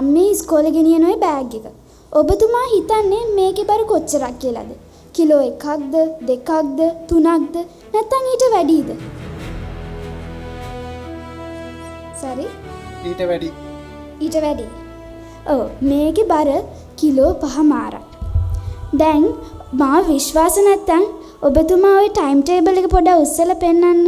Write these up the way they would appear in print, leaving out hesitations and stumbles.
මම මේ ඉස්කෝලේ ගෙනියන ওই බෑග් එක. ඔබතුමා හිතන්නේ මේකේ බර කොච්චරක් කියලාද? කිලෝ 1ක්ද 2ක්ද 3ක්ද නැත්නම් ඊට වැඩිද? sorry ඊට වැඩි. ඊට වැඩි. ඔව් මේකේ බර කිලෝ 5මාරක්. දැන් මා විශ්වාස නැත්තම් ඔබතුමා ওই ටයිම් ටේබල් එක පොඩ්ඩක් උස්සලා පෙන්නන්න.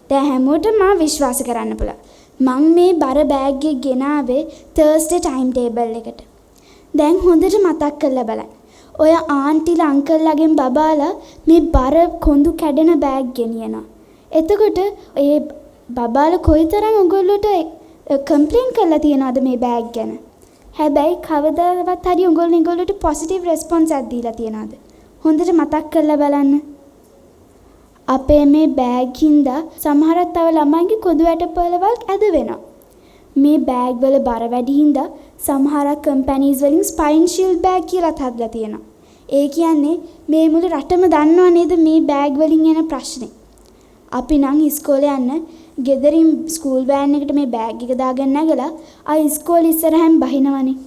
දැන් හැමෝටම මා විශ්වාස කරන්න පුළුවන්. මං මේ බර බෑග් එක ගෙනාවේ තර්ස්ඩේ ටයිම් ටේබල් එකට. දැන් හොඳට මතක් කරලා බලන්න. ඔය ආන්ටිලා අංකල්ලාගෙන් බබාලා මේ බර කොඳු කැඩෙන බෑග් ගෙනියනවා. එතකොට ඒ බබාලා කොයිතරම් ඔයගොල්ලෝට කම්ප්ලේන් කරලා තියනවද මේ බෑග් ගැන? හැබැයි කවදාවත් හරි ඔයගොල්ලෝට පොසිටිව් රෙස්පොන්ස් එකක් දීලා තියනවද? හොඳට මතක් කරලා බලන්න. අපේ මේ බෑග් හින්දා සමහරක් තව ළමයින්ගේ කොඳු ඇටපොළවල් ඇද වෙනවා. මේ බෑග් වල බර වැඩි හින්දා සමහරක් කම්පැනිස් වලින් ස්පයින් ෂීල්ඩ් බෑග් කියලා හදලා තියෙනවා. ඒ කියන්නේ මේ මුළු රටම දන්නව නේද මේ බෑග් වලින් එන ප්‍රශ්නේ. අපි නම් ඉස්කෝලේ යන්න ගෙදරින් ස්කූල් වෑන් එකට මේ බෑග් එක දාගෙන නැගලා ආ ඉස්කෝලේ ඉස්සරහින් බහිනවනේ.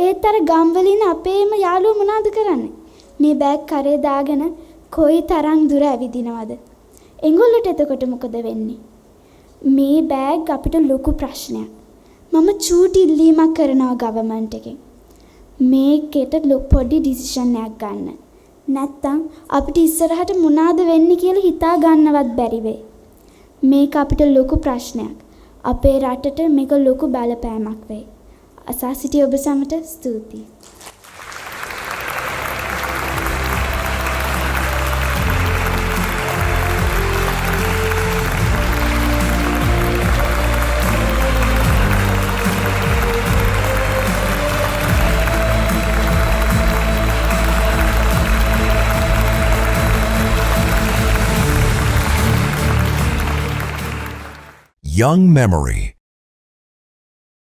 ඒත් අර ගම් වලින් අපේම යාළුවෝ මොනවද කරන්නේ? මේ බෑග් කරේ දාගෙන කොයි තරම් දුර ඇවිදිනවද? එංගොල්ලට එතකොට මොකද වෙන්නේ? මේ බෑග් අපිට ලොකු ප්‍රශ්නයක්. මම චූටි ඉල්ලීමක් කරනවා ගවර්න්මන්ට් එකෙන්. මේකට පොඩි ඩිසිෂන් එකක් ගන්න. නැත්තම් අපිට ඉස්සරහට මොනවාද වෙන්නේ කියලා හිතා ගන්නවත් බැරි වෙයි. මේක අපිට ලොකු ප්‍රශ්නයක්. අපේ රටට මේක ලොකු බලපෑමක් වෙයි. අසා සිටි ඔබ සමට ස්තුතියි. Young Memory.